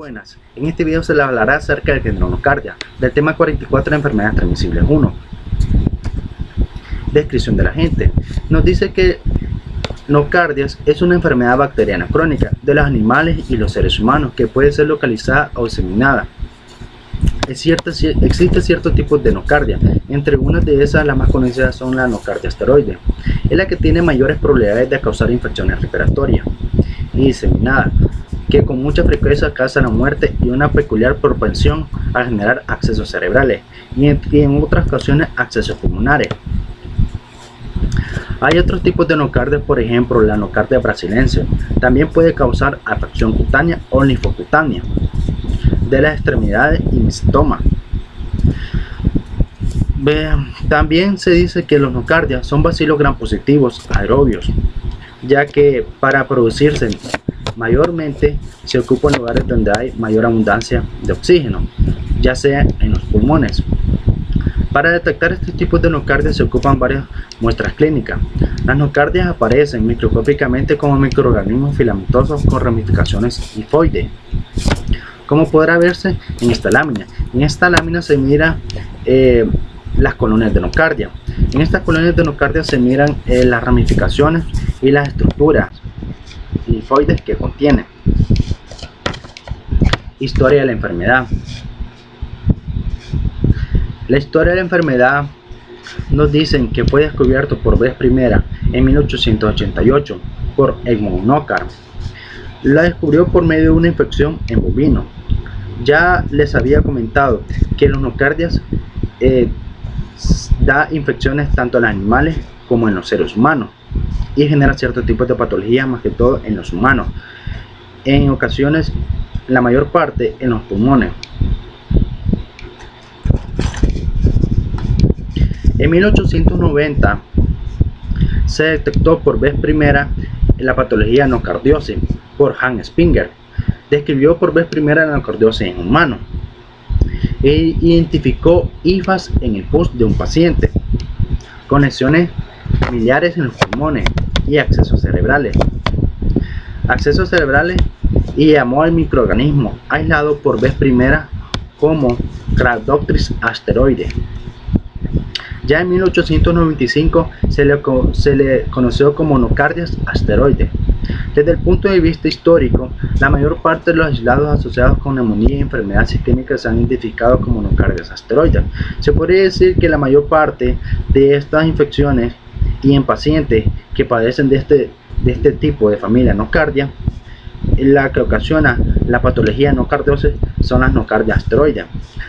Buenas, en este video se les hablará acerca del género nocardia, del tema 44 de enfermedades transmisibles 1. Descripción del agente. Nos dice que nocardias es una enfermedad bacteriana crónica de los animales y los seres humanos que puede ser localizada o diseminada. Existen ciertos tipos de nocardia, entre unas de esas las más conocidas son la nocardia esteroide, es la que tiene mayores probabilidades de causar infecciones respiratorias y diseminada, que con mucha frecuencia causa la muerte y una peculiar propensión a generar accesos cerebrales y en otras ocasiones accesos pulmonares. Hay otros tipos de nocardia, por ejemplo la nocardia brasilense, también puede causar afección cutánea o linfocutánea de las extremidades y mistoma. También se dice que los nocardias son bacilos gram positivos aerobios, ya que para producirse mayormente se ocupan lugares donde hay mayor abundancia de oxígeno, ya sea en los pulmones. Para detectar estos tipos de nocardias se ocupan varias muestras clínicas. Las nocardias aparecen microscópicamente como microorganismos filamentosos con ramificaciones hifoides, como podrá verse en esta lámina. En esta lámina se mira las colonias de nocardia. En estas colonias de nocardia se miran las ramificaciones y las estructuras hifoides que contienen. Historia de la enfermedad. La historia de la enfermedad nos dicen que fue descubierto por vez primera en 1888 por Edmund Knockar. La descubrió por medio de una infección en bovino. Ya les había comentado que los nocardias da infecciones tanto a los animales como en los seres humanos y genera ciertos tipos de patologías, más que todo en los humanos, en ocasiones la mayor parte en los pulmones. En 1890 se detectó por vez primera la patología nocardiosis por Hans Springer. Describió por vez primera la nocardiosis en humanos e identificó hifas en el pus de un paciente con lesiones miliares en los pulmones y accesos cerebrales y llamó al microorganismo aislado por vez primera como Cradockris asteroide. Ya en 1895 se le conoció como nocardias asteroide. Desde el punto de vista histórico, la mayor parte de los aislados asociados con neumonía y enfermedades isquémicas se han identificado como nocardias asteroides. Se podría decir que la mayor parte de estas infecciones y en pacientes que padecen de este tipo de familia nocardia, la que ocasiona la patología nocardiosis son las nocardias asteroides.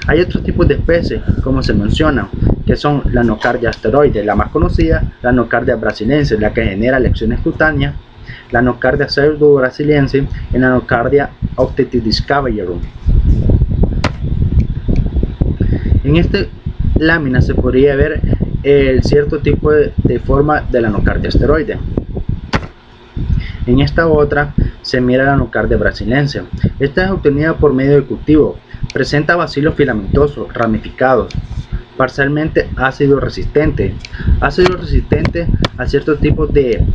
Hay otros tipos de especies, como se menciona, que son la nocardia asteroide, la más conocida, la nocardia brasilense, la que genera lesiones cutáneas, la nocardia pseudo-brasiliense y la nocardia octitidis caballerum. En esta lámina se podría ver el cierto tipo de forma de la nocardia asteroide. En esta otra se mira la nocardia brasilense. Esta es obtenida por medio de cultivo. Presenta bacilos filamentosos ramificados, parcialmente ácido resistente a ciertos tipos de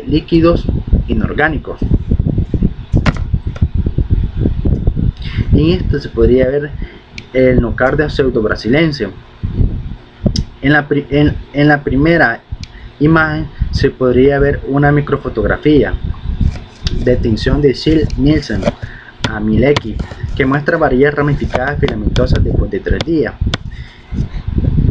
líquidos inorgánicos. En este se podría ver el nocardia pseudo brasilense. En la primera imagen se podría ver una microfotografía de tinción de Nielsen a 1000X que muestra varillas ramificadas filamentosas después de 3 días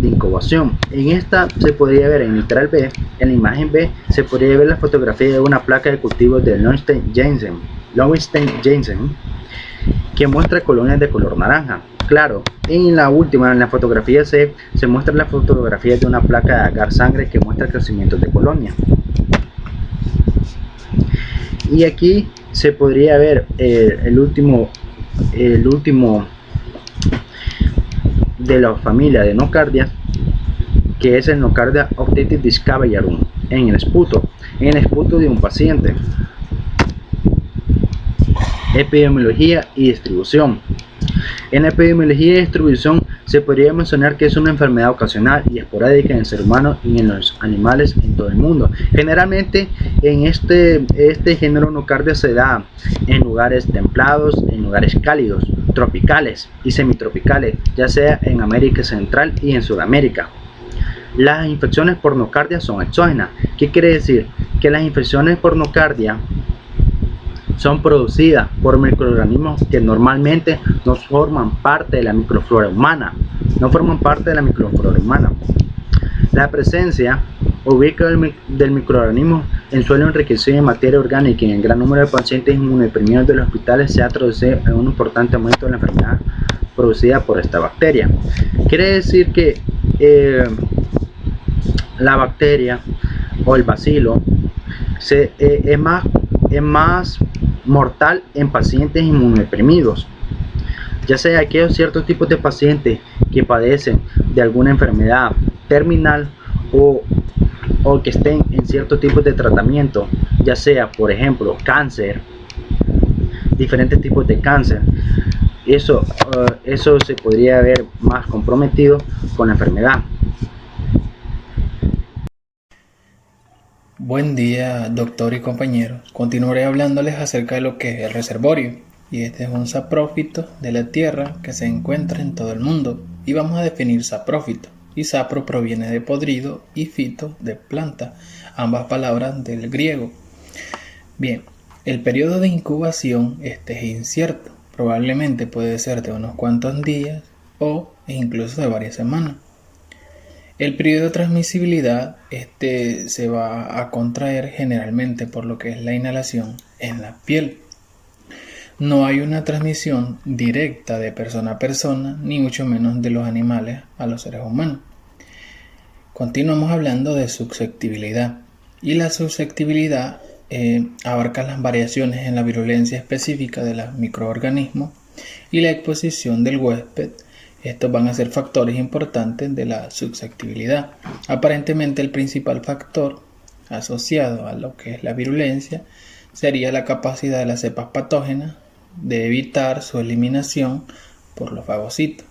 de incubación. En esta se podría ver en literal B, en la imagen B se podría ver la fotografía de una placa de cultivo de Lowenstein-Janssen que muestra colonias de color naranja claro. En la última, en la fotografía C, se muestra la fotografía de una placa de agar sangre que muestra crecimiento de colonia. Y aquí se podría ver el último de la familia de nocardias, que es el nocardia octitidis caballerum, en el esputo de un paciente. Epidemiología y distribución. En la epidemiología y distribución Se podría mencionar que es una enfermedad ocasional y esporádica en el ser humano y en los animales en todo el mundo. Generalmente en este género nocardia se da en lugares templados, en lugares cálidos, tropicales y semitropicales, ya sea en América Central y en Sudamérica. Las infecciones por nocardia son exógenas. ¿Qué quiere decir? Que las infecciones por nocardia son producidas por microorganismos que normalmente no forman parte de la microflora humana. La presencia ubica del microorganismo en suelo enriquecido en materia orgánica y en gran número de pacientes inmunodeprimidos de los hospitales se ha traducido en un importante aumento de la enfermedad producida por esta bacteria. Quiere decir que la bacteria o el bacilo es más mortal en pacientes inmunodeprimidos, ya sea aquellos ciertos tipos de pacientes que padecen de alguna enfermedad terminal o que estén en ciertos tipos de tratamiento, ya sea por ejemplo cáncer, diferentes tipos de cáncer. Eso se podría ver más comprometido con la enfermedad. Buen día, doctor y compañeros. Continuaré hablándoles acerca de lo que es el reservorio. Y este es un saprófito de la tierra que se encuentra en todo el mundo. Y vamos a definir saprófito. Y sapro proviene de podrido y fito de planta, ambas palabras del griego. Bien, el periodo de incubación es incierto. Probablemente puede ser de unos cuantos días o incluso de varias semanas. El periodo de transmisibilidad se va a contraer generalmente por lo que es la inhalación en la piel. No hay una transmisión directa de persona a persona, ni mucho menos de los animales a los seres humanos. Continuamos hablando de susceptibilidad. Y la susceptibilidad abarca las variaciones en la virulencia específica de los microorganismos y la exposición del huésped. Estos van a ser factores importantes de la susceptibilidad. Aparentemente el principal factor asociado a lo que es la virulencia sería la capacidad de las cepas patógenas de evitar su eliminación por los fagocitos.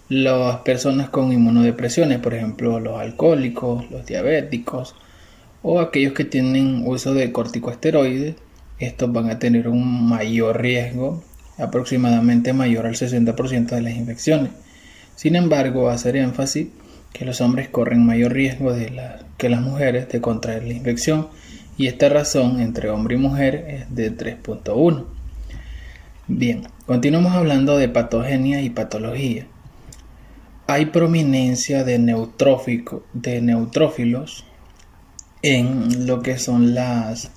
Las personas con inmunodepresiones, por ejemplo los alcohólicos, los diabéticos o aquellos que tienen uso de corticosteroides, estos van a tener un mayor riesgo, aproximadamente mayor al 60% de las infecciones. Sin embargo, hacer énfasis que los hombres corren mayor riesgo que las mujeres de contraer la infección, y esta razón entre hombre y mujer es de 3.1. Bien, continuamos hablando de patogenia y patología. Hay prominencia de neutrófilos en lo que son las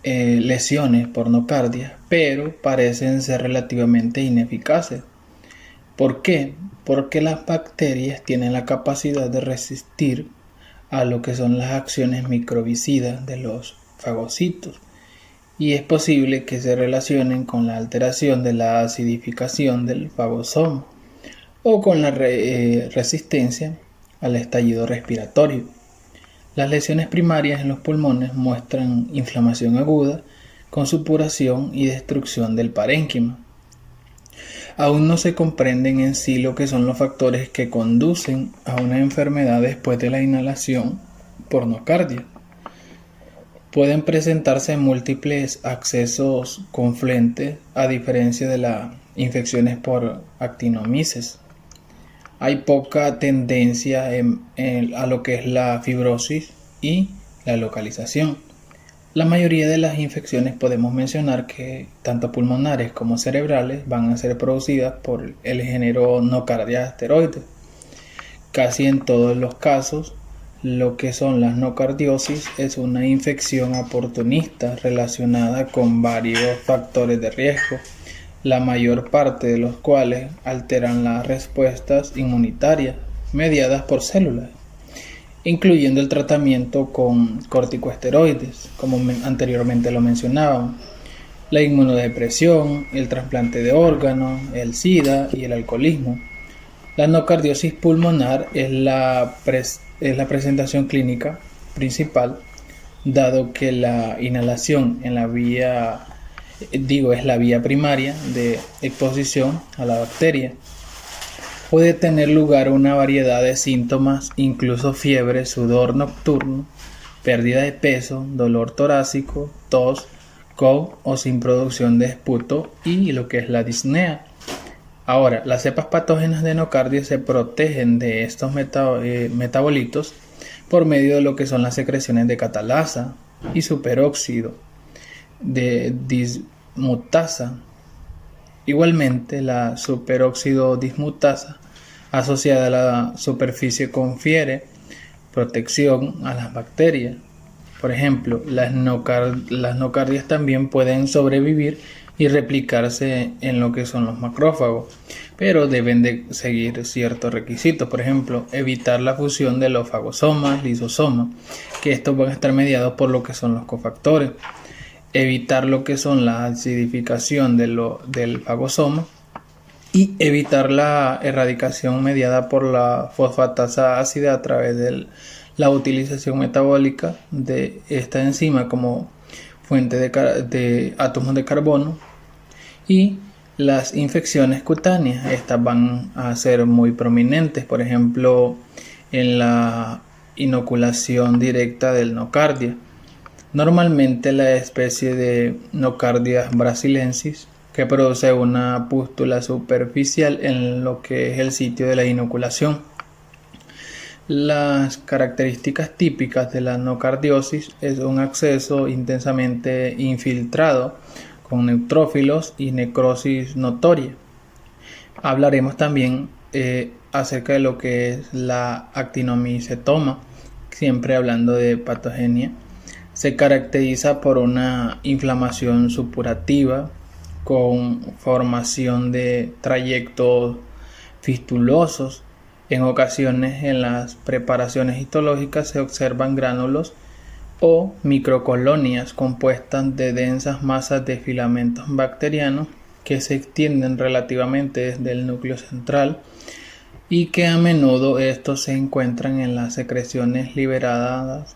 lesiones por nocardia, pero parecen ser relativamente ineficaces. ¿Por qué? Porque las bacterias tienen la capacidad de resistir a lo que son las acciones microbicidas de los fagocitos, y es posible que se relacionen con la alteración de la acidificación del fagosoma o con la resistencia al estallido respiratorio. Las lesiones primarias en los pulmones muestran inflamación aguda con supuración y destrucción del parénquima. Aún no se comprenden en sí lo que son los factores que conducen a una enfermedad después de la inhalación por nocardia. Pueden presentarse múltiples accesos confluentes a diferencia de las infecciones por actinomyces. Hay poca tendencia a lo que es la fibrosis y la localización. La mayoría de las infecciones podemos mencionar que tanto pulmonares como cerebrales van a ser producidas por el género Nocardia asteroides. Casi en todos los casos, lo que son las nocardiosis es una infección oportunista relacionada con varios factores de riesgo, la mayor parte de los cuales alteran las respuestas inmunitarias mediadas por células, incluyendo el tratamiento con corticosteroides, como anteriormente lo mencionábamos, la inmunodepresión, el trasplante de órganos, el SIDA y el alcoholismo. La nocardiosis pulmonar es la presentación clínica principal, dado que la inhalación en la vía es la vía primaria de exposición a la bacteria. Puede tener lugar una variedad de síntomas, incluso fiebre, sudor nocturno, pérdida de peso, dolor torácico, tos, con o sin producción de esputo y lo que es la disnea. Ahora, las cepas patógenas de nocardia se protegen de estos metabolitos por medio de lo que son las secreciones de catalasa y superóxido de dismutasa. Igualmente, la superóxido dismutasa asociada a la superficie confiere protección a las bacterias. Por ejemplo, las nocardias también pueden sobrevivir y replicarse en lo que son los macrófagos, pero deben de seguir ciertos requisitos. Por ejemplo, evitar la fusión de los fagosomas, lisosomas, que estos van a estar mediados por lo que son los cofactores. Evitar lo que son la acidificación del fagosoma y evitar la erradicación mediada por la fosfatasa ácida a través de la utilización metabólica de esta enzima como fuente de átomos de carbono. Y las infecciones cutáneas, estas van a ser muy prominentes, por ejemplo en la inoculación directa del nocardia. Normalmente la especie de Nocardia brasilensis, que produce una pústula superficial en lo que es el sitio de la inoculación. Las características típicas de la nocardiosis es un acceso intensamente infiltrado con neutrófilos y necrosis notoria. Hablaremos también acerca de lo que es la actinomicetoma, siempre hablando de patogenia. Se caracteriza por una inflamación supurativa con formación de trayectos fistulosos. En ocasiones en las preparaciones histológicas se observan gránulos o microcolonias compuestas de densas masas de filamentos bacterianos que se extienden relativamente desde el núcleo central y que a menudo estos se encuentran en las secreciones liberadas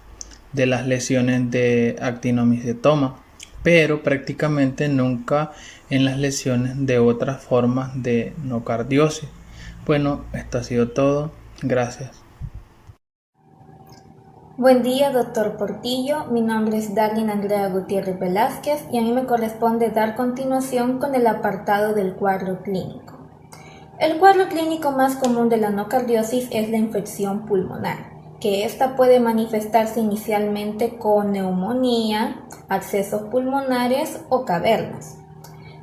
de las lesiones de actinomicetoma, pero prácticamente nunca en las lesiones de otras formas de nocardiosis. Bueno, esto ha sido todo. Gracias. Buen día, doctor Portillo. Mi nombre es Darlene Andrea Gutiérrez Velázquez y a mí me corresponde dar continuación con el apartado del cuadro clínico. El cuadro clínico más común de la nocardiosis es la infección pulmonar, que ésta puede manifestarse inicialmente con neumonía, accesos pulmonares o cavernas.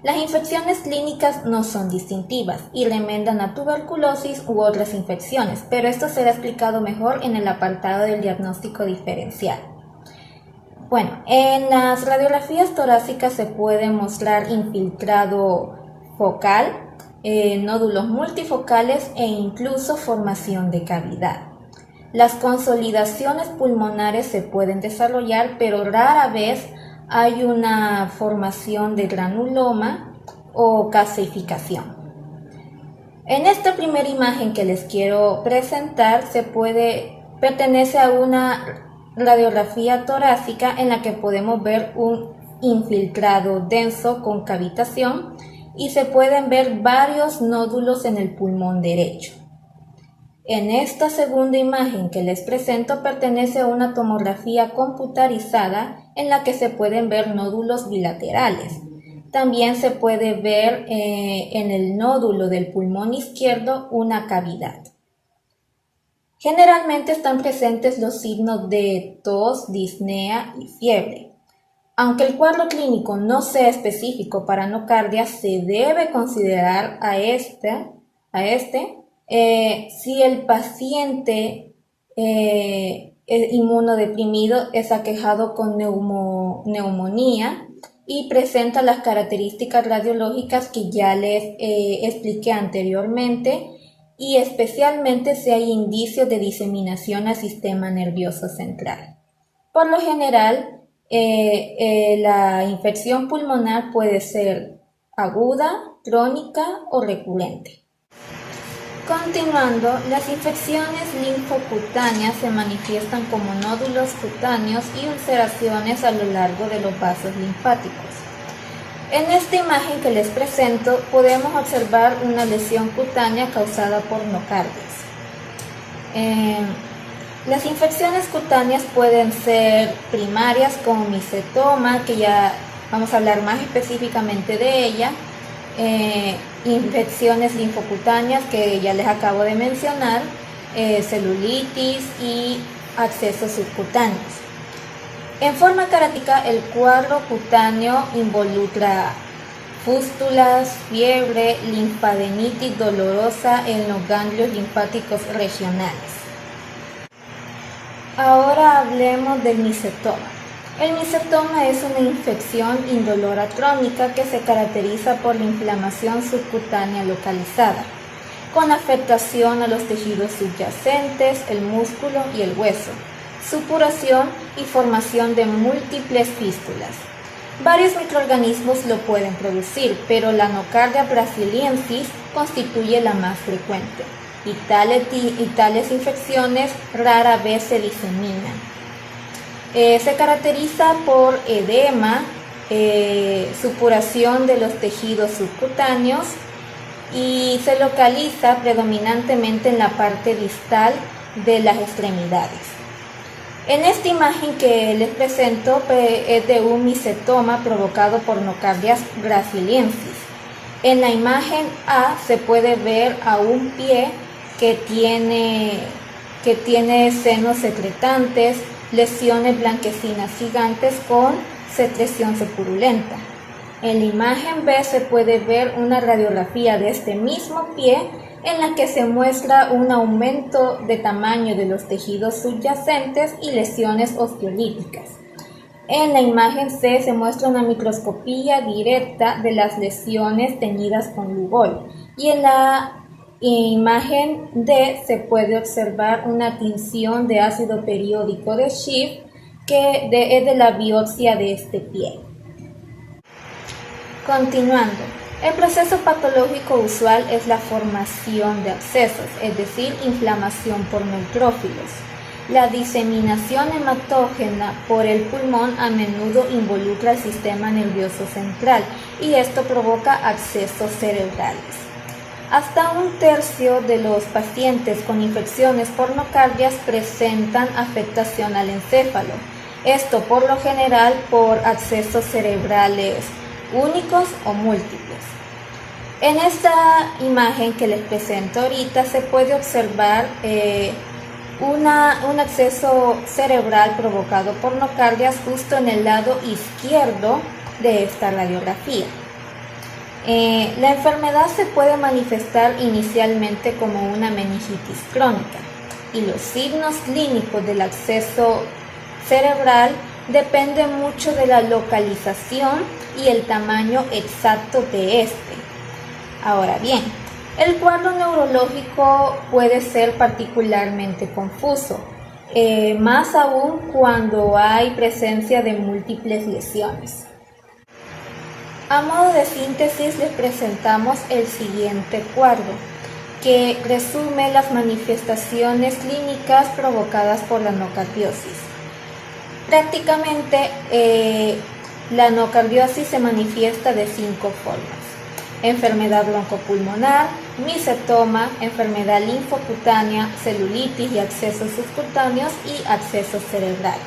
Las infecciones clínicas no son distintivas y remendan a tuberculosis u otras infecciones, pero esto será explicado mejor en el apartado del diagnóstico diferencial. Bueno, en las radiografías torácicas se puede mostrar infiltrado focal, nódulos multifocales e incluso formación de cavidad. Las consolidaciones pulmonares se pueden desarrollar, pero rara vez hay una formación de granuloma o calcificación. En esta primera imagen que les quiero presentar pertenece a una radiografía torácica en la que podemos ver un infiltrado denso con cavitación y se pueden ver varios nódulos en el pulmón derecho. En esta segunda imagen que les presento pertenece a una tomografía computarizada en la que se pueden ver nódulos bilaterales. También se puede ver en el nódulo del pulmón izquierdo una cavidad. Generalmente están presentes los signos de tos, disnea y fiebre. Aunque el cuadro clínico no sea específico para nocardia, se debe considerar a este si el paciente inmunodeprimido es aquejado con neumonía y presenta las características radiológicas que ya les expliqué anteriormente, y especialmente si hay indicios de diseminación al sistema nervioso central. Por lo general, la infección pulmonar puede ser aguda, crónica o recurrente. Continuando, las infecciones linfocutáneas se manifiestan como nódulos cutáneos y ulceraciones a lo largo de los vasos linfáticos. En esta imagen que les presento podemos observar una lesión cutánea causada por nocardias. Las infecciones cutáneas pueden ser primarias como micetoma, que ya vamos a hablar más específicamente de ella, infecciones linfocutáneas que ya les acabo de mencionar, celulitis y accesos subcutáneos. En forma carática, el cuadro cutáneo involucra fústulas, fiebre, linfadenitis dolorosa en los ganglios linfáticos regionales. Ahora hablemos del micetoma. El micetoma es una infección indolora crónica que se caracteriza por la inflamación subcutánea localizada, con afectación a los tejidos subyacentes, el músculo y el hueso, supuración y formación de múltiples fístulas. Varios microorganismos lo pueden producir, pero la Nocardia brasiliensis constituye la más frecuente, y tales infecciones rara vez se diseminan. Se caracteriza por edema, supuración de los tejidos subcutáneos y se localiza predominantemente en la parte distal de las extremidades. En esta imagen que les presento es de un micetoma provocado por Nocardia brasiliensis. En la imagen A se puede ver a un pie que tiene senos secretantes, lesiones blanquecinas gigantes con secreción purulenta. En la imagen B se puede ver una radiografía de este mismo pie en la que se muestra un aumento de tamaño de los tejidos subyacentes y lesiones osteolíticas. En la imagen C se muestra una microscopía directa de las lesiones teñidas con Lugol, y en la imagen D se puede observar una tinción de ácido periódico de Schiff que es de la biopsia de este pie. Continuando, el proceso patológico usual es la formación de abscesos, es decir, inflamación por neutrófilos. La diseminación hematógena por el pulmón a menudo involucra el sistema nervioso central y esto provoca accesos cerebrales. Hasta un tercio de los pacientes con infecciones por nocardias presentan afectación al encéfalo, esto por lo general por accesos cerebrales únicos o múltiples. En esta imagen que les presento ahorita se puede observar un acceso cerebral provocado por nocardias justo en el lado izquierdo de esta radiografía. La enfermedad se puede manifestar inicialmente como una meningitis crónica y los signos clínicos del acceso cerebral dependen mucho de la localización y el tamaño exacto de este. Ahora bien, el cuadro neurológico puede ser particularmente confuso, más aún cuando hay presencia de múltiples lesiones. A modo de síntesis les presentamos el siguiente cuadro, que resume las manifestaciones clínicas provocadas por la nocardiosis. Prácticamente la nocardiosis se manifiesta de 5 formas: enfermedad broncopulmonar, micetoma, enfermedad linfocutánea, celulitis y accesos subcutáneos y acceso cerebral.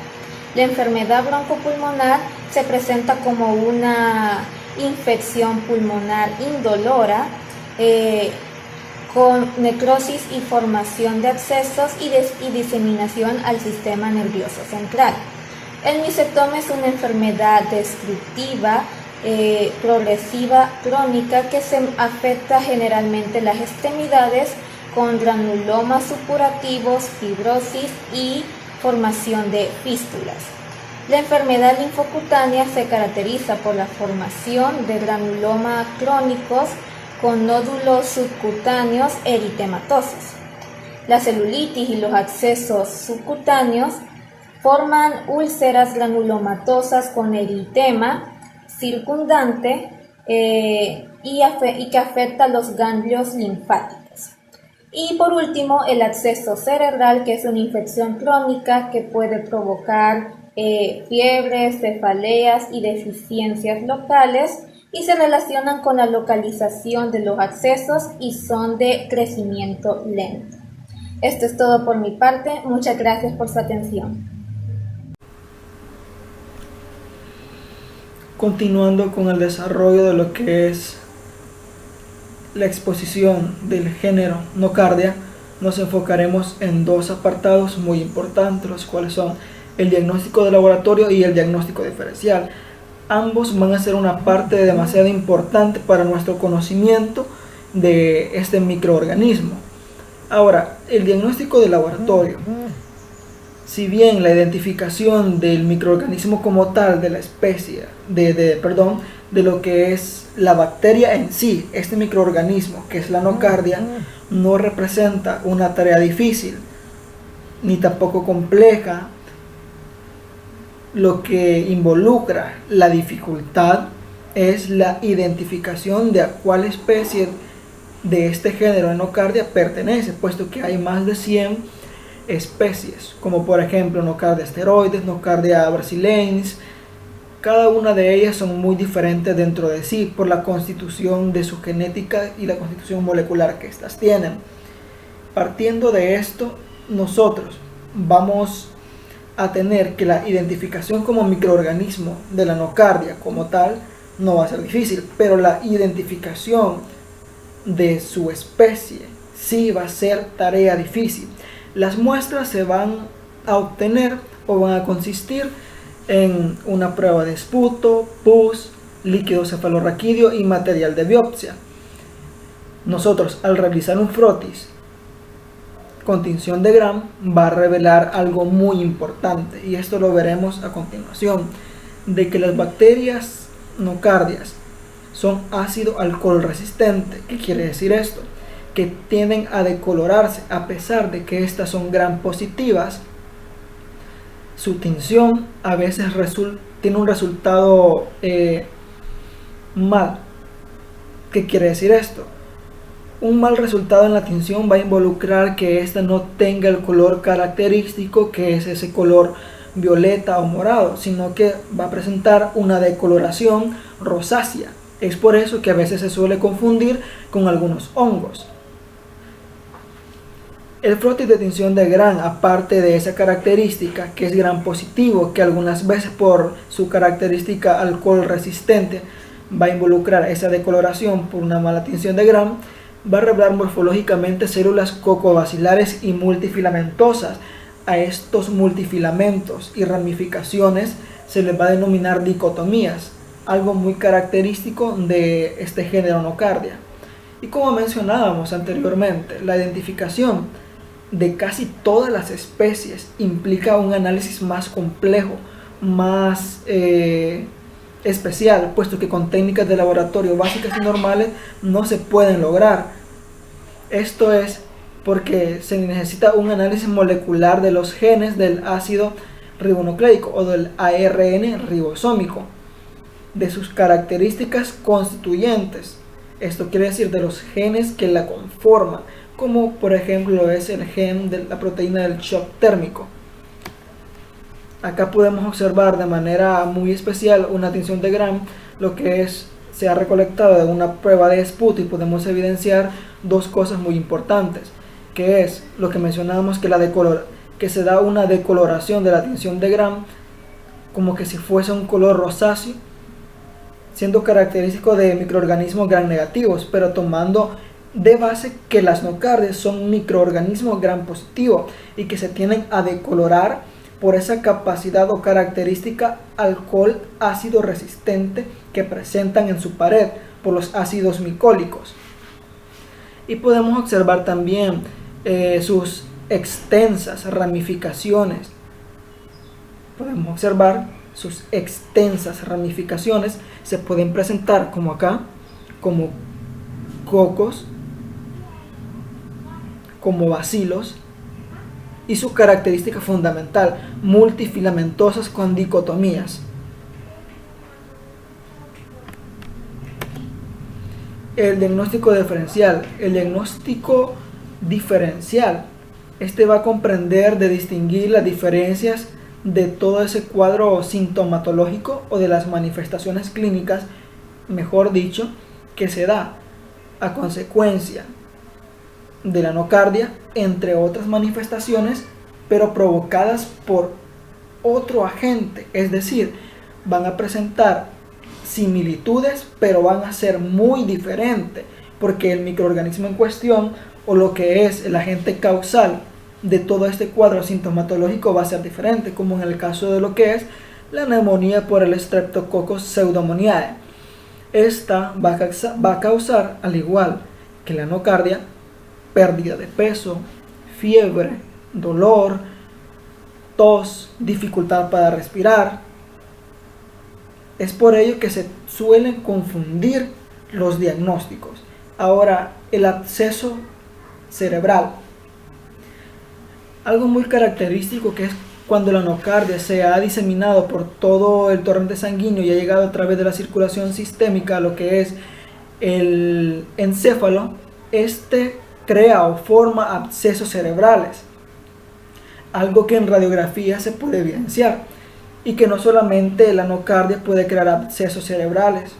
La enfermedad broncopulmonar se presenta como una infección pulmonar indolora con necrosis y formación de abscesos y diseminación al sistema nervioso central. El micetoma es una enfermedad destructiva progresiva crónica que se afecta generalmente las extremidades con granulomas supurativos, fibrosis y formación de fístulas. La enfermedad linfocutánea se caracteriza por la formación de granulomas crónicos con nódulos subcutáneos eritematosos. La celulitis y los accesos subcutáneos forman úlceras granulomatosas con eritema circundante y que afecta los ganglios linfáticos. Y por último, el acceso cerebral, que es una infección crónica que puede provocar fiebres, cefaleas y deficiencias locales y se relacionan con la localización de los accesos y son de crecimiento lento. Esto es todo por mi parte, muchas gracias por su atención. Continuando con el desarrollo de lo que es la exposición del género nocardia, nos enfocaremos en dos apartados muy importantes, los cuales son el diagnóstico de laboratorio y el diagnóstico diferencial. Ambos van a ser una parte demasiado importante para nuestro conocimiento de este microorganismo. Ahora, el diagnóstico de laboratorio. Si bien la identificación del microorganismo como tal, de la especie, de lo que es la bacteria en sí, este microorganismo que es la nocardia, no representa una tarea difícil ni tampoco compleja, lo que involucra la dificultad es la identificación de a cuál especie de este género de nocardia pertenece, puesto que hay más de 100 especies, como por ejemplo Nocardia asteroides, Nocardia brasiliensis. Cada una de ellas son muy diferentes dentro de sí por la constitución de su genética y la constitución molecular que estas tienen. Partiendo de esto, nosotros vamos a tener que la identificación como microorganismo de la nocardia como tal no va a ser difícil, pero la identificación de su especie sí va a ser tarea difícil. Las muestras se van a obtener o van a consistir en una prueba de esputo, pus, líquido cefalorraquídeo y material de biopsia. Nosotros, al realizar un frotis con tinción de Gram, va a revelar algo muy importante, y esto lo veremos a continuación, de que las bacterias nocardias son ácido alcohol resistente. ¿Qué quiere decir esto? Que tienden a decolorarse a pesar de que estas son gram positivas. Su tinción a veces tiene un resultado mal. ¿Qué quiere decir esto? Un mal resultado en la tinción va a involucrar que ésta no tenga el color característico, que es ese color violeta o morado, sino que va a presentar una decoloración rosácea. Es por eso que a veces se suele confundir con algunos hongos. El frotis de tinción de Gram, aparte de esa característica que es Gram positivo, que algunas veces por su característica alcohol resistente va a involucrar esa decoloración por una mala tinción de Gram, va a revelar morfológicamente células cocobacilares y multifilamentosas. A estos multifilamentos y ramificaciones se les va a denominar dicotomías, algo muy característico de este género nocardia. Y como mencionábamos anteriormente, la identificación de casi todas las especies implica un análisis más complejo, más especial, puesto que con técnicas de laboratorio básicas y normales no se pueden lograr. Esto es porque se necesita un análisis molecular de los genes del ácido ribonucleico o del ARN ribosómico, de sus características constituyentes. Esto quiere decir de los genes que la conforman, como por ejemplo es el gen de la proteína del shock térmico. Acá podemos observar de manera muy especial una tinción de Gram, lo que se ha recolectado de una prueba de esputo, y podemos evidenciar dos cosas muy importantes, que es lo que mencionábamos, que se da una decoloración de la tinción de Gram como que si fuese un color rosáceo, siendo característico de microorganismos gram negativos, pero tomando de base que las nocardias son microorganismos gram positivos y que se tienden a decolorar por esa capacidad o característica alcohol ácido resistente que presentan en su pared por los ácidos micólicos. Y podemos observar también sus extensas ramificaciones. Podemos observar sus extensas ramificaciones, se pueden presentar como acá, como cocos, como bacilos, y su característica fundamental, multifilamentosas con dicotomías. El diagnóstico diferencial. El diagnóstico diferencial, este va a comprender de distinguir las diferencias de todo ese cuadro sintomatológico o de las manifestaciones clínicas mejor dicho, que se da a consecuencia de la nocardia, entre otras manifestaciones, pero provocadas por otro agente, es decir, van a presentar similitudes, pero van a ser muy diferentes, porque el microorganismo en cuestión o lo que es el agente causal de todo este cuadro sintomatológico va a ser diferente, como en el caso de lo que es la neumonía por el Streptococcus pseudomoniae. Esta va a causar, al igual que la nocardia, pérdida de peso, fiebre, dolor, tos, dificultad para respirar. Es por ello que se suelen confundir los diagnósticos. Ahora, el absceso cerebral. Algo muy característico que es cuando la nocardia se ha diseminado por todo el torrente sanguíneo y ha llegado a través de la circulación sistémica a lo que es el encéfalo, este crea o forma abscesos cerebrales. Algo que en radiografía se puede evidenciar y que no solamente la nocardia puede crear abscesos cerebrales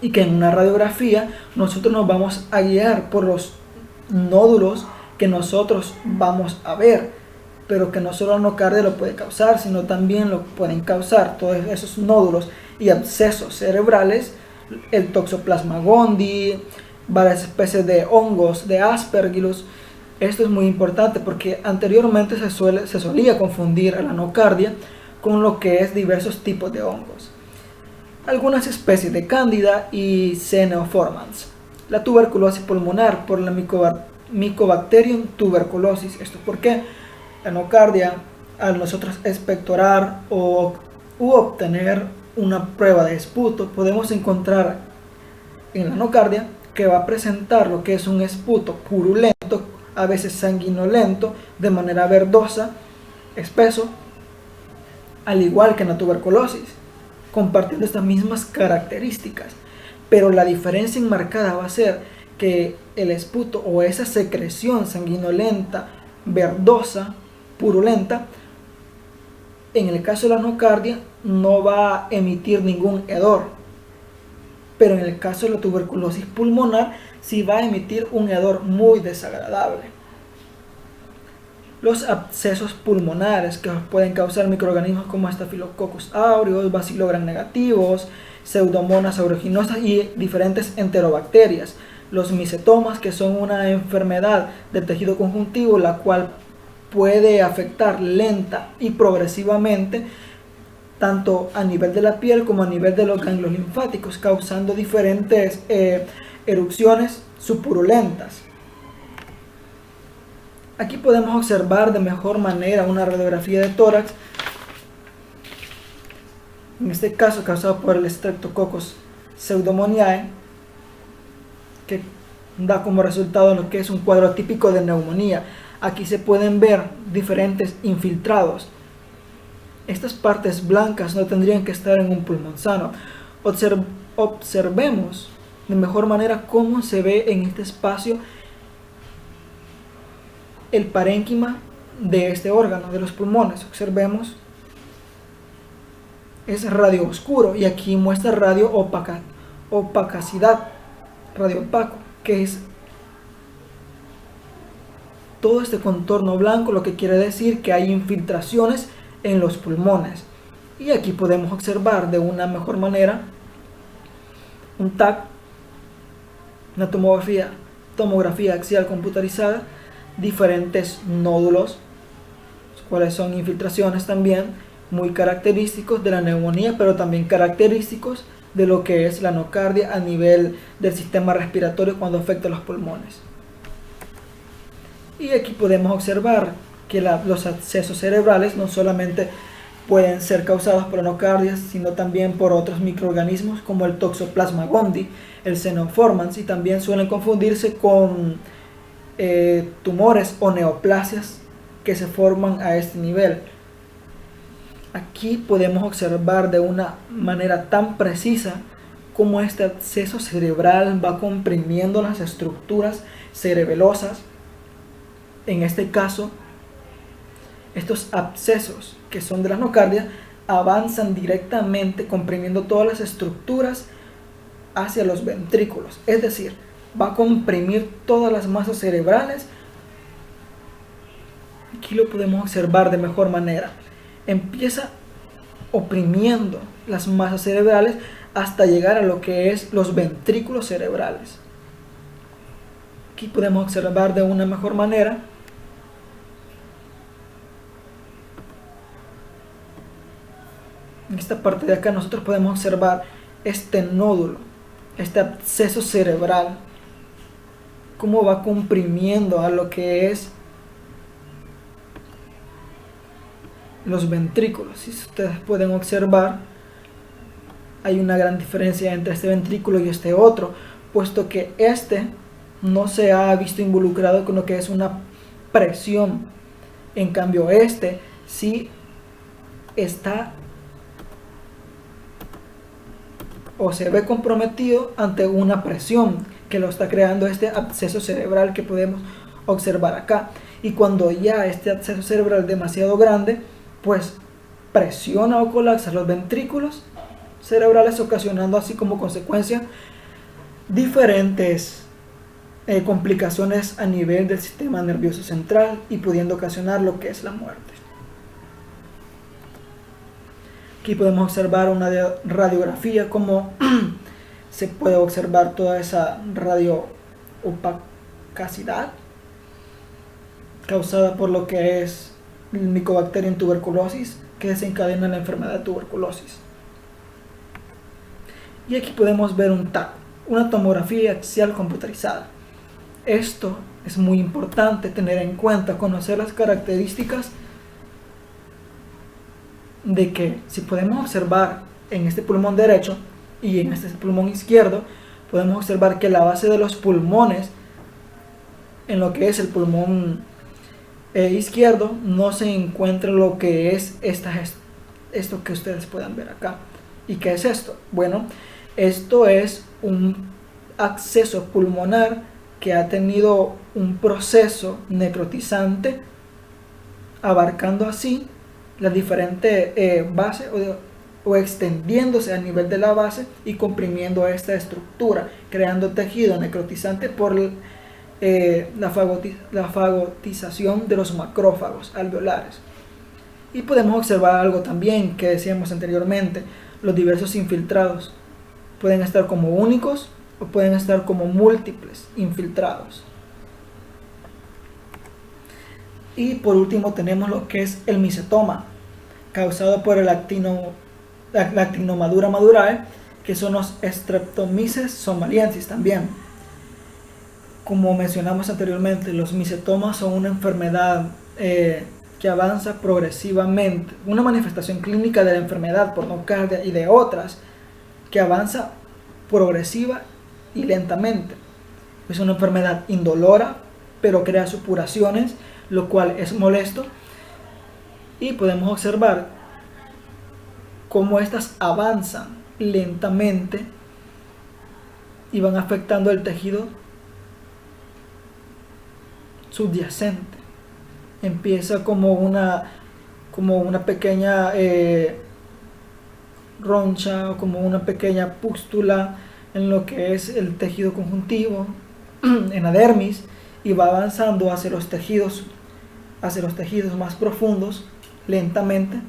y que en una radiografía nosotros nos vamos a guiar por los nódulos que nosotros vamos a ver, pero que no solo la nocardia lo puede causar, sino también lo pueden causar todos esos nódulos y abscesos cerebrales, el Toxoplasma gondii, varias especies de hongos, de Aspergillus. Esto es muy importante porque anteriormente se solía confundir a la nocardia con lo que es diversos tipos de hongos, algunas especies de cándida y C. neoformans. La tuberculosis pulmonar por la Mycobacterium tuberculosis. ¿Esto por qué? La nocardia, al nosotros expectorar u obtener una prueba de esputo, podemos encontrar en la nocardia que va a presentar lo que es un esputo purulento, a veces sanguinolento, de manera verdosa, espeso, al igual que en la tuberculosis, compartiendo estas mismas características. Pero la diferencia enmarcada va a ser que el esputo o esa secreción sanguinolenta, verdosa, purulenta, en el caso de la nocardia no va a emitir ningún hedor, pero en el caso de la tuberculosis pulmonar sí va a emitir un hedor muy desagradable. Los abscesos pulmonares que pueden causar microorganismos como Staphylococcus aureus, Bacillus gram negativos, Pseudomonas aeruginosa y diferentes enterobacterias. Los micetomas, que son una enfermedad del tejido conjuntivo, la cual puede afectar lenta y progresivamente tanto a nivel de la piel como a nivel de los ganglios linfáticos, causando diferentes erupciones subpurulentas. Aquí podemos observar de mejor manera una radiografía de tórax, en este caso causado por el Streptococcus pseudomoniae, que da como resultado lo que es un cuadro típico de neumonía. Aquí se pueden ver diferentes infiltrados. Estas partes blancas no tendrían que estar en un pulmón sano. Observemos de mejor manera cómo se ve en este espacio el parénquima de este órgano, de los pulmones. Observemos, es radio oscuro y aquí muestra radio opacidad, radio opaco, que es todo este contorno blanco, lo que quiere decir que hay infiltraciones en los pulmones. Y aquí podemos observar de una mejor manera un TAC, una tomografía axial computarizada, diferentes nódulos, los cuales son infiltraciones también muy característicos de la neumonía, pero también característicos de lo que es la nocardia a nivel del sistema respiratorio cuando afecta los pulmones. Y aquí podemos observar que los abscesos cerebrales no solamente pueden ser causados por la nocardia, sino también por otros microorganismos como el Toxoplasma gondii, el C. neoformans, y también suelen confundirse con tumores o neoplasias que se forman a este nivel. Aquí podemos observar de una manera tan precisa cómo este absceso cerebral va comprimiendo las estructuras cerebelosas. En este caso, estos abscesos que son de la nocardia avanzan directamente comprimiendo todas las estructuras hacia los ventrículos, es decir, va a comprimir todas las masas cerebrales. Aquí lo podemos observar de mejor manera. Empieza oprimiendo las masas cerebrales hasta llegar a lo que es los ventrículos cerebrales. Aquí podemos observar de una mejor manera. En esta parte de acá nosotros podemos observar este nódulo, este absceso cerebral, cómo va comprimiendo a lo que es los ventrículos. Si ustedes pueden observar, hay una gran diferencia entre este ventrículo y este otro, puesto que este no se ha visto involucrado con lo que es una presión. En cambio este sí está o se ve comprometido ante una presión que lo está creando este absceso cerebral que podemos observar acá. Y cuando ya este absceso cerebral es demasiado grande, pues presiona o colapsa los ventrículos cerebrales, ocasionando así como consecuencia diferentes complicaciones a nivel del sistema nervioso central y pudiendo ocasionar lo que es la muerte. Aquí podemos observar una radiografía, como se puede observar toda esa radioopacidad causada por lo que es el Mycobacterium tuberculosis, que desencadena la enfermedad de tuberculosis. Y aquí podemos ver un TAC, una tomografía axial computarizada. Esto es muy importante tener en cuenta, conocer las características de que si podemos observar en este pulmón derecho y en este pulmón izquierdo, podemos observar que la base de los pulmones, en lo que es el pulmón izquierdo, no se encuentra lo que es esto que ustedes puedan ver acá. ¿Y qué es esto? Bueno, esto es un absceso pulmonar que ha tenido un proceso necrotizante, abarcando así las diferentes bases o extendiéndose a nivel de la base y comprimiendo esta estructura, creando tejido necrotizante por la fagotización de los macrófagos alveolares. Y podemos observar algo también que decíamos anteriormente: los diversos infiltrados pueden estar como únicos o pueden estar como múltiples infiltrados. Y por último tenemos lo que es el micetoma, causado por el Actinomadura madurae, que son los Streptomyces somaliensis también. Como mencionamos anteriormente, los micetomas son una enfermedad que avanza progresivamente, una manifestación clínica de la enfermedad por nocardia y de otras que avanza progresiva y lentamente. Es una enfermedad indolora, pero crea supuraciones, lo cual es molesto, y podemos observar cómo estas avanzan lentamente y van afectando el tejido subyacente. Empieza como una pequeña roncha o como una pequeña pústula en lo que es el tejido conjuntivo, en la dermis, y va avanzando hacia los tejidos más profundos lentamente,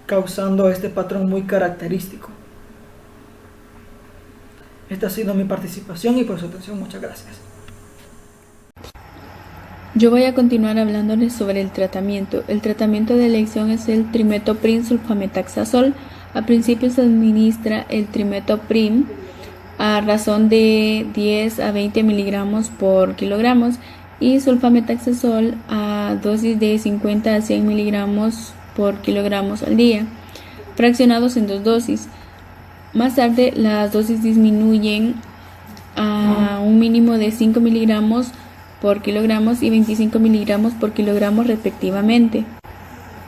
causando este patrón muy característico. Esta ha sido mi participación y por su atención muchas gracias. Yo voy a continuar hablándoles sobre el tratamiento. El tratamiento de elección es el trimetoprim sulfametaxazol. A principio se administra el trimetoprim a razón de 10 a 20 miligramos por kilogramos y sulfametaxazol a dosis de 50 a 100 miligramos por kilogramos al día, fraccionados en 2 dosis. Más tarde las dosis disminuyen a un mínimo de 5 miligramos por kilogramos y 25 miligramos por kilogramos respectivamente.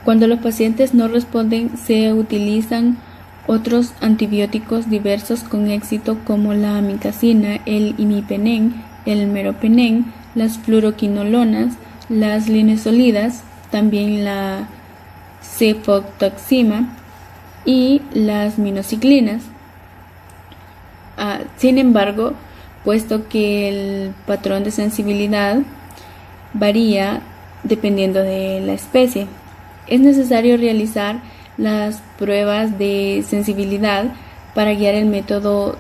Cuando los pacientes no responden, se utilizan otros antibióticos diversos con éxito como la amikacina, el imipenem, el meropenem, las fluoroquinolonas, las linezolidas, también la cefotaxima y las minociclinas. Sin embargo, puesto que el patrón de sensibilidad varía dependiendo de la especie, es necesario realizar las pruebas de sensibilidad para guiar el método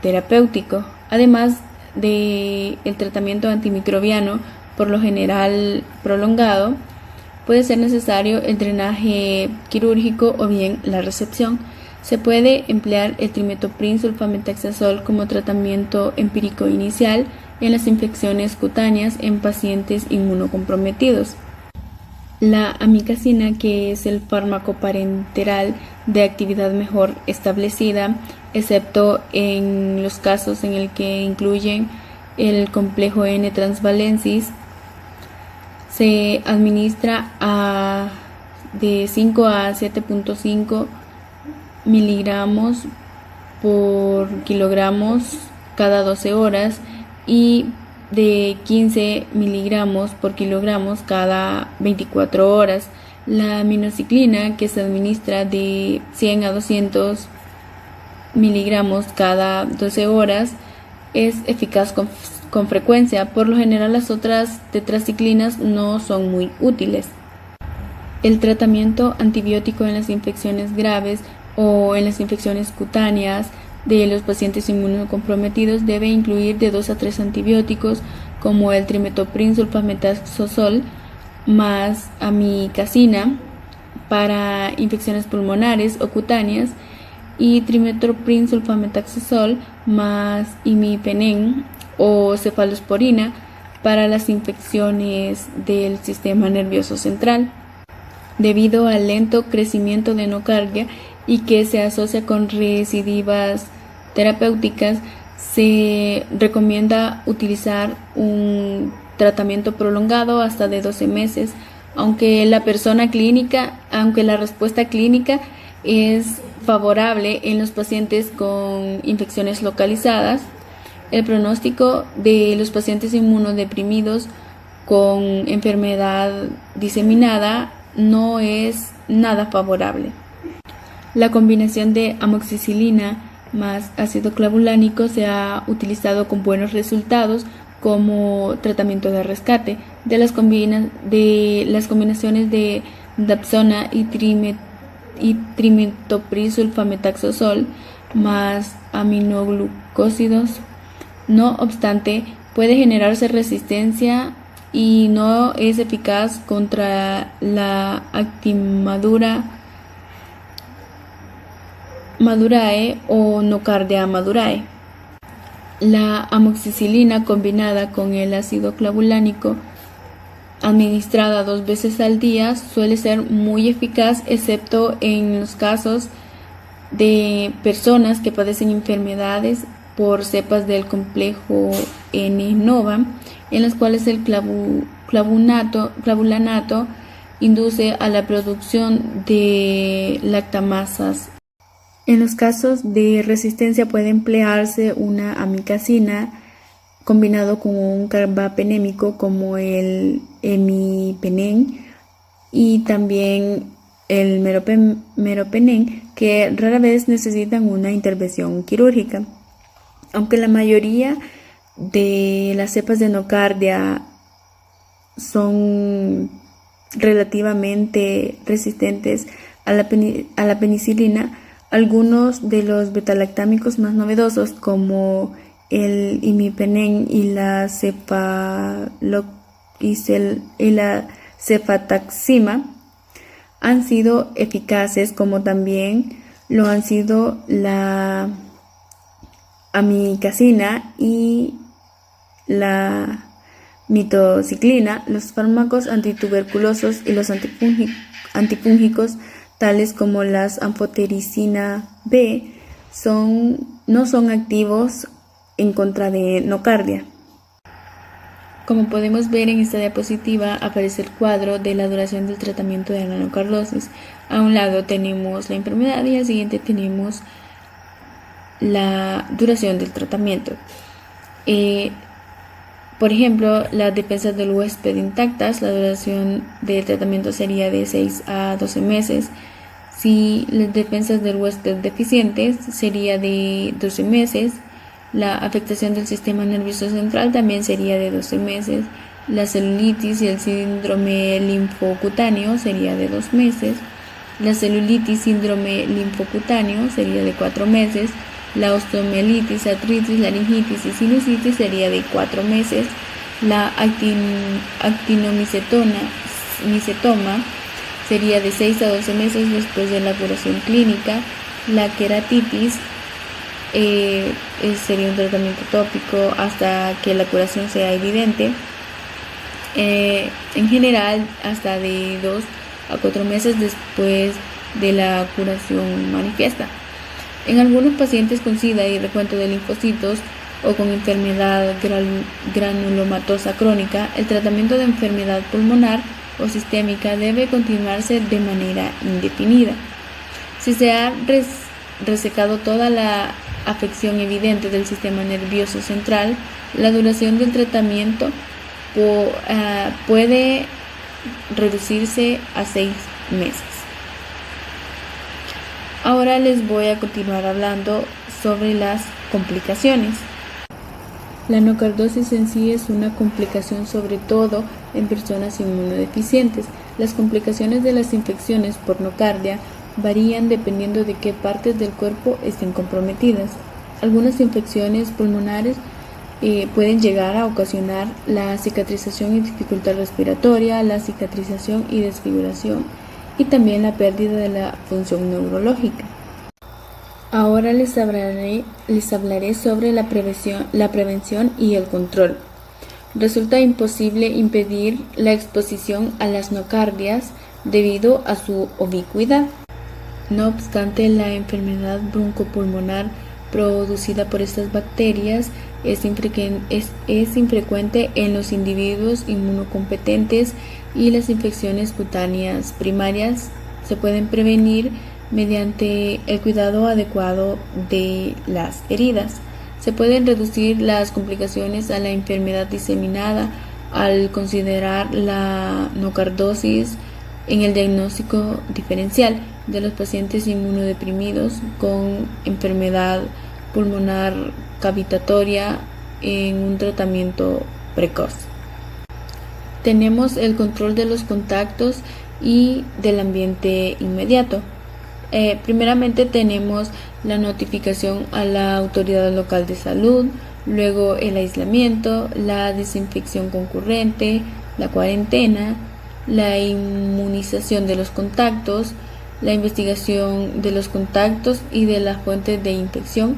terapéutico. Además del tratamiento antimicrobiano, por lo general prolongado, puede ser necesario el drenaje quirúrgico o bien la resección. Se puede emplear el trimetoprim sulfametaxazol como tratamiento empírico inicial en las infecciones cutáneas en pacientes inmunocomprometidos. La amikacina, que es el fármaco parenteral de actividad mejor establecida, excepto en los casos en el que incluyen el complejo N-transvalensis, se administra de 5 a 7.5 miligramos por kilogramos cada 12 horas y de 15 miligramos por kilogramos cada 24 horas. La aminociclina, que se administra de 100 a 200 miligramos cada 12 horas, es eficaz con frecuencia. Por lo general, las otras tetraciclinas no son muy útiles. El tratamiento antibiótico en las infecciones graves o en las infecciones cutáneas de los pacientes inmunocomprometidos debe incluir de 2 a 3 antibióticos como el trimetoprim sulfametaxazol más amikacina para infecciones pulmonares o cutáneas y trimetoprim sulfametaxazol más imipenem o cefalosporina para las infecciones del sistema nervioso central. Debido al lento crecimiento de nocardia y que se asocia con recidivas terapéuticas, se recomienda utilizar un tratamiento prolongado hasta de 12 meses, aunque la respuesta clínica es favorable en los pacientes con infecciones localizadas. El pronóstico de los pacientes inmunodeprimidos con enfermedad diseminada no es nada favorable. La combinación de amoxicilina más ácido clavulánico se ha utilizado con buenos resultados como tratamiento de rescate. De las combinaciones de dapsona y trimetoprim sulfametaxazol más aminoglucósidos. No obstante, puede generarse resistencia y no es eficaz contra la Actimadura madurae o Nocardia madurae. La amoxicilina combinada con el ácido clavulánico administrada 2 veces al día suele ser muy eficaz, excepto en los casos de personas que padecen enfermedades por cepas del complejo N-nova, en las cuales el clavulanato induce a la producción de lactamasas. En los casos de resistencia puede emplearse una amikacina combinado con un carbapenémico como el imipenem y también el meropenem, que rara vez necesitan una intervención quirúrgica. Aunque la mayoría de las cepas de nocardia son relativamente resistentes a la penicilina, algunos de los betalactámicos más novedosos, como el imipenem y la cefataxima, han sido eficaces, como también lo han sido la amikacina y la mitociclina. Los fármacos antituberculosos y los antifúngicos, tales como las anfotericina B, no son activos en contra de nocardia. Como podemos ver en esta diapositiva, aparece el cuadro de la duración del tratamiento de la anocardosis. A un lado tenemos la enfermedad y al siguiente tenemos la duración del tratamiento. Por ejemplo, las defensas del huésped intactas, la duración del tratamiento sería de 6 a 12 meses. Si las defensas del huésped deficientes, sería de 12 meses. La afectación del sistema nervioso central también sería de 12 meses. La celulitis y el síndrome linfocutáneo sería de 2 meses. La celulitis síndrome linfocutáneo sería de 4 meses. La osteomielitis, artritis, laringitis y sinusitis sería de 4 meses. La actinomicetoma sería de 6 a 12 meses después de la curación clínica. La queratitis sería un tratamiento tópico hasta que la curación sea evidente. En general, hasta de 2 a 4 meses después de la curación manifiesta. En algunos pacientes con SIDA y recuento de linfocitos o con enfermedad granulomatosa crónica, el tratamiento de enfermedad pulmonar o sistémica debe continuarse de manera indefinida. Si se ha resecado toda la afección evidente del sistema nervioso central, la duración del tratamiento puede reducirse a 6 meses. Ahora les voy a continuar hablando sobre las complicaciones. La nocardosis en sí es una complicación sobre todo en personas inmunodeficientes. Las complicaciones de las infecciones por nocardia varían dependiendo de qué partes del cuerpo estén comprometidas. Algunas infecciones pulmonares pueden llegar a ocasionar la cicatrización y dificultad respiratoria, la cicatrización y desfiguración, y también la pérdida de la función neurológica. Ahora les hablaré sobre la prevención y el control. Resulta imposible impedir la exposición a las nocardias debido a su ubicuidad. No obstante, la enfermedad broncopulmonar producida por estas bacterias es infrecuente en los individuos inmunocompetentes, y las infecciones cutáneas primarias se pueden prevenir mediante el cuidado adecuado de las heridas. Se pueden reducir las complicaciones a la enfermedad diseminada al considerar la nocardosis en el diagnóstico diferencial de los pacientes inmunodeprimidos con enfermedad pulmonar cavitatoria en un tratamiento precoz. Tenemos el control de los contactos y del ambiente inmediato. Primeramente tenemos la notificación a la autoridad local de salud, luego el aislamiento, la desinfección concurrente, la cuarentena, la inmunización de los contactos, la investigación de los contactos y de las fuentes de infección,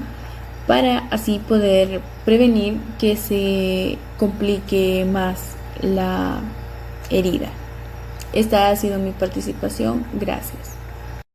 para así poder prevenir que se complique más la herida. Esta ha sido mi participación. Gracias.